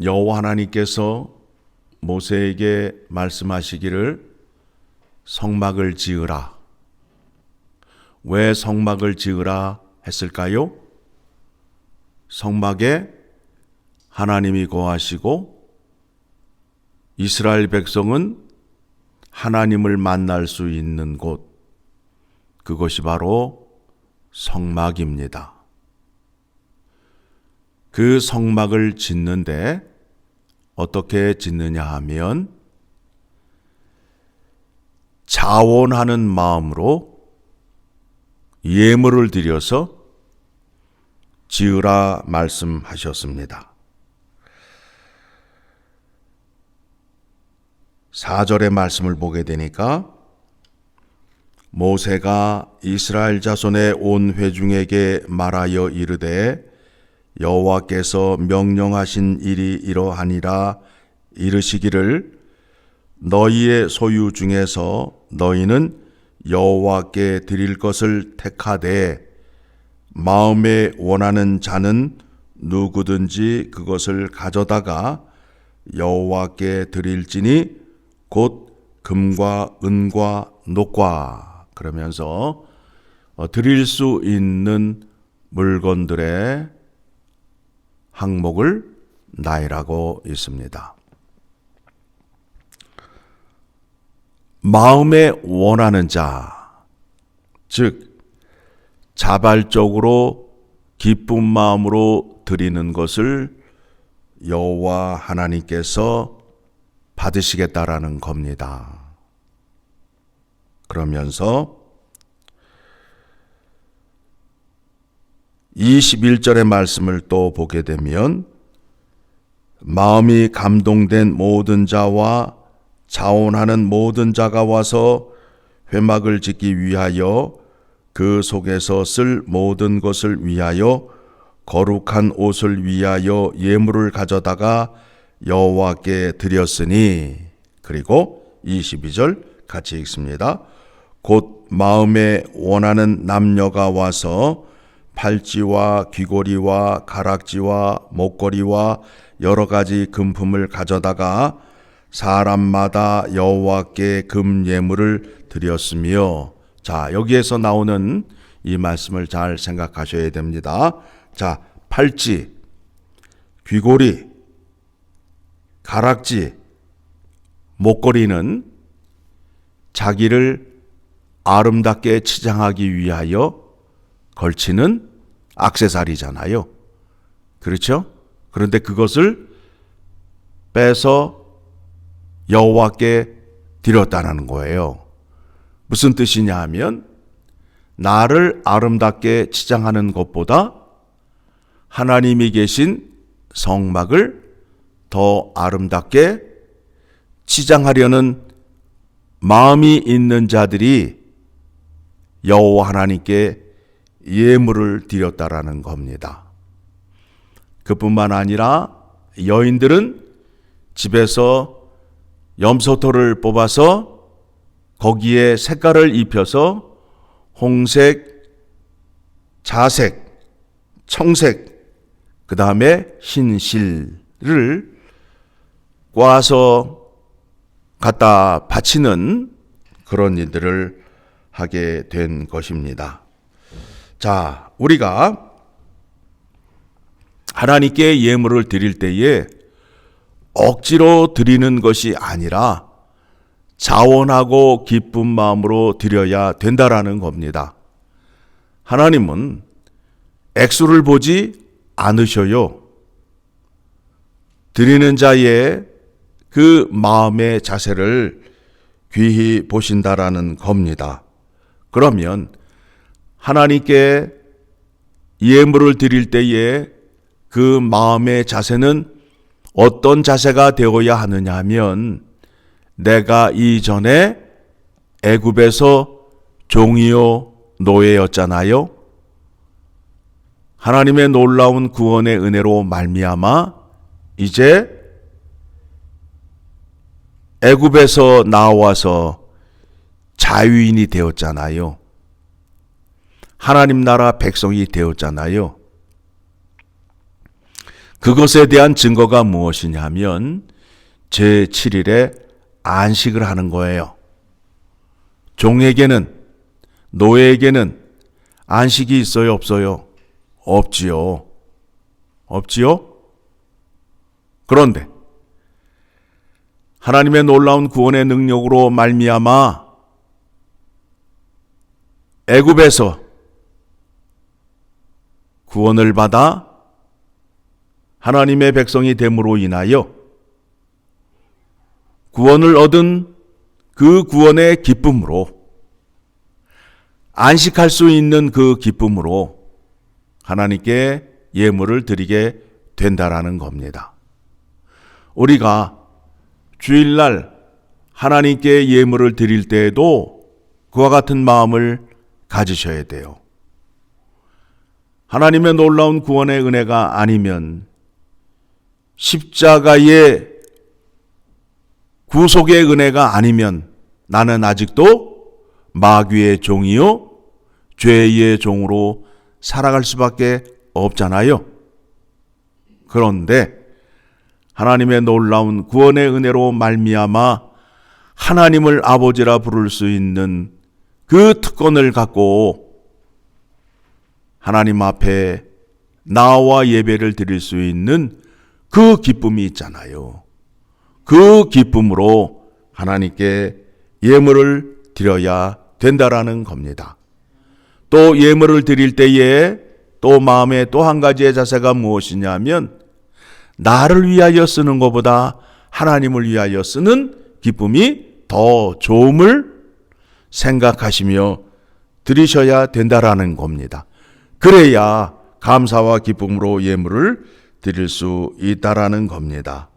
여호와 하나님께서 모세에게 말씀하시기를 성막을 지으라. 왜 성막을 지으라 했을까요? 성막에 하나님이 거하시고 이스라엘 백성은 하나님을 만날 수 있는 곳, 그것이 바로 성막입니다. 그 성막을 짓는데 어떻게 짓느냐 하면 자원하는 마음으로 예물을 드려서 지으라 말씀하셨습니다. 4절의 말씀을 보게 되니까 모세가 이스라엘 자손의 온 회중에게 말하여 이르되 여호와께서 명령하신 일이 이러하니라 이르시기를 너희의 소유 중에서 너희는 여호와께 드릴 것을 택하되 마음에 원하는 자는 누구든지 그것을 가져다가 여호와께 드릴지니 곧 금과 은과 녹과, 그러면서 드릴 수 있는 물건들의 항목을 나열하고 있습니다. 마음에 원하는 자, 즉 자발적으로 기쁜 마음으로 드리는 것을 여호와 하나님께서 받으시겠다라는 겁니다. 그러면서 21절의 말씀을 또 보게 되면 마음이 감동된 모든 자와 자원하는 모든 자가 와서 회막을 짓기 위하여 그 속에서 쓸 모든 것을 위하여 거룩한 옷을 위하여 예물을 가져다가 여호와께 드렸으니, 그리고 22절 같이 읽습니다. 곧 마음에 원하는 남녀가 와서 팔찌와 귀고리와 가락지와 목걸이와 여러 가지 금품을 가져다가 사람마다 여호와께 금 예물을 드렸으며. 자, 여기에서 나오는 이 말씀을 잘 생각하셔야 됩니다. 자, 팔찌, 귀고리, 가락지, 목걸이는 자기를 아름답게 치장하기 위하여 걸치는 액세서리잖아요. 그렇죠? 그런데 그것을 빼서 여호와께 드렸다는 거예요. 무슨 뜻이냐 하면 나를 아름답게 치장하는 것보다 하나님이 계신 성막을 더 아름답게 치장하려는 마음이 있는 자들이 여호와 하나님께 예물을 드렸다라는 겁니다. 그뿐만 아니라 여인들은 집에서 염소털을 뽑아서 거기에 색깔을 입혀서 홍색, 자색, 청색, 그 다음에 흰실을 꽈서 갖다 바치는 그런 일들을 하게 된 것입니다. 자, 우리가 하나님께 예물을 드릴 때에 억지로 드리는 것이 아니라 자원하고 기쁜 마음으로 드려야 된다라는 겁니다. 하나님은 액수를 보지 않으셔요. 드리는 자의 그 마음의 자세를 귀히 보신다라는 겁니다. 그러면 하나님께 예물을 드릴 때에 그 마음의 자세는 어떤 자세가 되어야 하느냐 하면 내가 이전에 애굽에서 종이요 노예였잖아요. 하나님의 놀라운 구원의 은혜로 말미암아 이제 애굽에서 나와서 자유인이 되었잖아요. 하나님 나라 백성이 되었잖아요. 그것에 대한 증거가 무엇이냐 하면 제7일에 안식을 하는 거예요. 종에게는, 노예에게는 안식이 있어요, 없어요? 없지요. 없지요? 그런데 하나님의 놀라운 구원의 능력으로 말미암아 애굽에서 구원을 받아 하나님의 백성이 됨으로 인하여 구원을 얻은 그 구원의 기쁨으로, 안식할 수 있는 그 기쁨으로 하나님께 예물을 드리게 된다라는 겁니다. 우리가 주일날 하나님께 예물을 드릴 때에도 그와 같은 마음을 가지셔야 돼요. 하나님의 놀라운 구원의 은혜가 아니면, 십자가의 구속의 은혜가 아니면 나는 아직도 마귀의 종이요 죄의 종으로 살아갈 수밖에 없잖아요. 그런데 하나님의 놀라운 구원의 은혜로 말미암아 하나님을 아버지라 부를 수 있는 그 특권을 갖고 하나님 앞에 나와 예배를 드릴 수 있는 그 기쁨이 있잖아요. 그 기쁨으로 하나님께 예물을 드려야 된다라는 겁니다. 또 예물을 드릴 때에 또 마음에 또 한 가지의 자세가 무엇이냐면, 나를 위하여 쓰는 것보다 하나님을 위하여 쓰는 기쁨이 더 좋음을 생각하시며 드리셔야 된다라는 겁니다. 그래야 감사와 기쁨으로 예물을 드릴 수 있다라는 겁니다.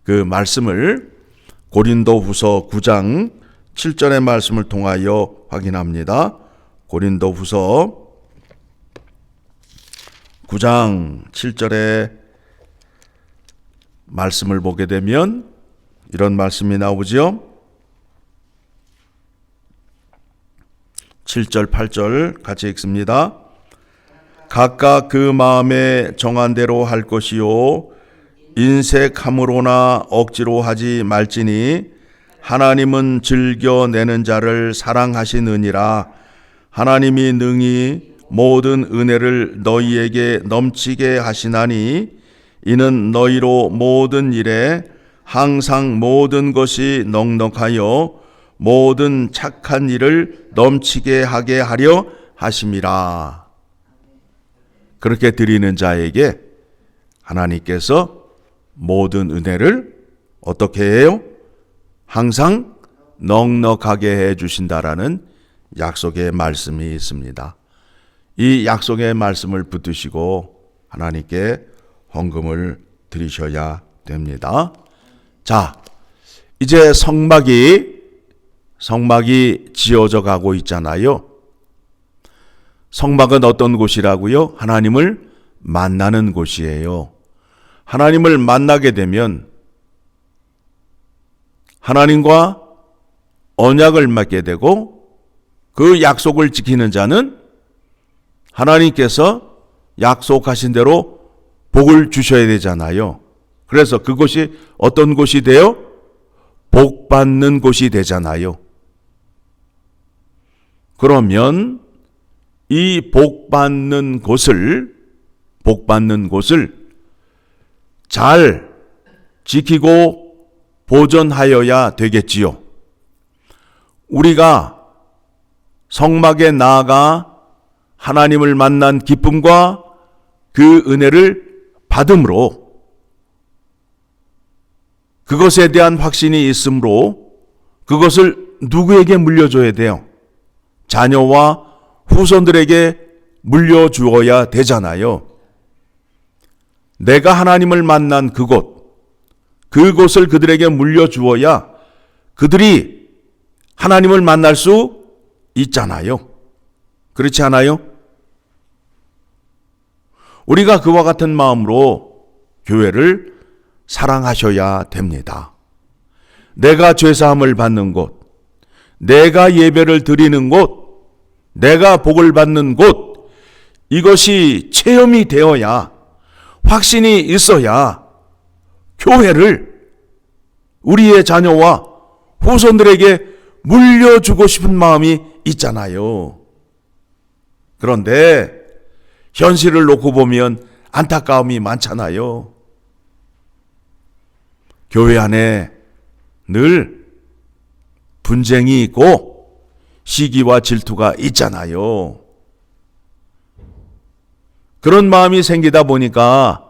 그 말씀을 고린도후서 9장 7절의 말씀을 통하여 확인합니다. 고린도후서 9장 7절의 말씀을 보게 되면 이런 말씀이 나오죠. 7절 8절 같이 읽습니다. 각각 그 마음에 정한 대로 할 것이요 인색함으로나 억지로 하지 말지니 하나님은 즐겨내는 자를 사랑하시느니라. 하나님이 능히 모든 은혜를 너희에게 넘치게 하시나니 이는 너희로 모든 일에 항상 모든 것이 넉넉하여 모든 착한 일을 넘치게 하게 하려 하심이라. 그렇게 드리는 자에게 하나님께서 모든 은혜를 어떻게 해요? 항상 넉넉하게 해 주신다라는 약속의 말씀이 있습니다. 이 약속의 말씀을 붙드시고 하나님께 헌금을 드리셔야 됩니다. 자, 이제 성막이 지어져 가고 있잖아요. 성막은 어떤 곳이라고요? 하나님을 만나는 곳이에요. 하나님을 만나게 되면 하나님과 언약을 맺게 되고 그 약속을 지키는 자는 하나님께서 약속하신 대로 복을 주셔야 되잖아요. 그래서 그곳이 어떤 곳이 돼요? 복 받는 곳이 되잖아요. 그러면 이 복 받는 곳을 잘 지키고 보존하여야 되겠지요. 우리가 성막에 나아가 하나님을 만난 기쁨과 그 은혜를 받음으로 그것에 대한 확신이 있으므로 그것을 누구에게 물려줘야 돼요? 자녀와 후손들에게 물려주어야 되잖아요. 내가 하나님을 만난 그곳을 그들에게 물려주어야 그들이 하나님을 만날 수 있잖아요. 그렇지 않아요? 우리가 그와 같은 마음으로 교회를 사랑하셔야 됩니다. 내가 죄사함을 받는 곳, 내가 예배를 드리는 곳, 내가 복을 받는 곳, 이것이 체험이 되어야 확신이 있어야 교회를 우리의 자녀와 후손들에게 물려주고 싶은 마음이 있잖아요. 그런데 현실을 놓고 보면 안타까움이 많잖아요. 교회 안에 늘 분쟁이 있고 시기와 질투가 있잖아요. 그런 마음이 생기다 보니까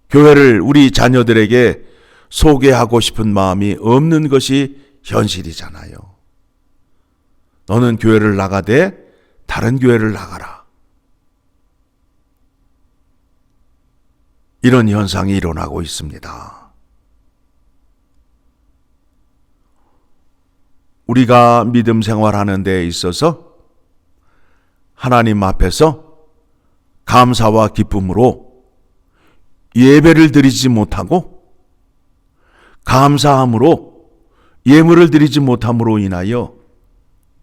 교회를 우리 자녀들에게 소개하고 싶은 마음이 없는 것이 현실이잖아요. 너는 교회를 나가되 다른 교회를 나가라. 이런 현상이 일어나고 있습니다. 우리가 믿음 생활하는 데 있어서 하나님 앞에서 감사와 기쁨으로 예배를 드리지 못하고 감사함으로 예물을 드리지 못함으로 인하여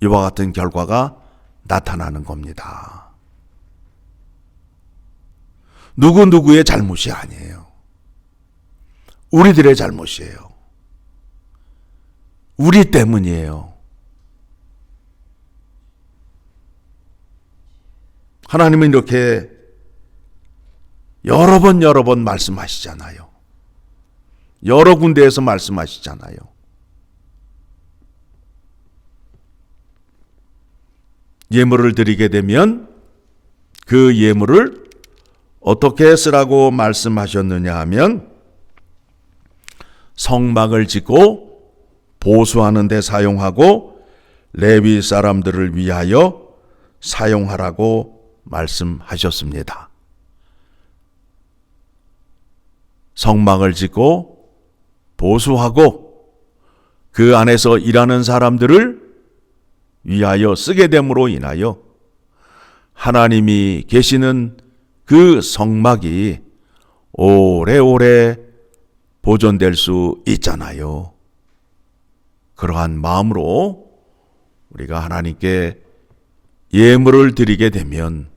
이와 같은 결과가 나타나는 겁니다. 누구의 잘못이 아니에요. 우리들의 잘못이에요. 우리 때문이에요. 하나님은 이렇게 여러 번 말씀하시잖아요. 여러 군데에서 말씀하시잖아요. 예물을 드리게 되면 그 예물을 어떻게 쓰라고 말씀하셨느냐 하면 성막을 짓고 보수하는 데 사용하고 레위 사람들을 위하여 사용하라고 말씀하셨습니다. 성막을 짓고 보수하고 그 안에서 일하는 사람들을 위하여 쓰게 됨으로 인하여 하나님이 계시는 그 성막이 오래오래 보존될 수 있잖아요. 그러한 마음으로 우리가 하나님께 예물을 드리게 되면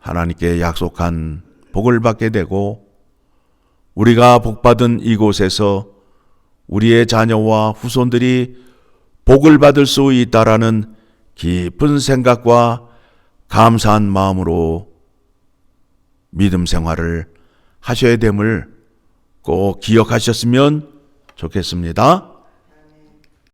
하나님께 약속한 복을 받게 되고 우리가 복받은 이곳에서 우리의 자녀와 후손들이 복을 받을 수 있다라는 깊은 생각과 감사한 마음으로 믿음 생활을 하셔야 됨을 꼭 기억하셨으면 좋겠습니다.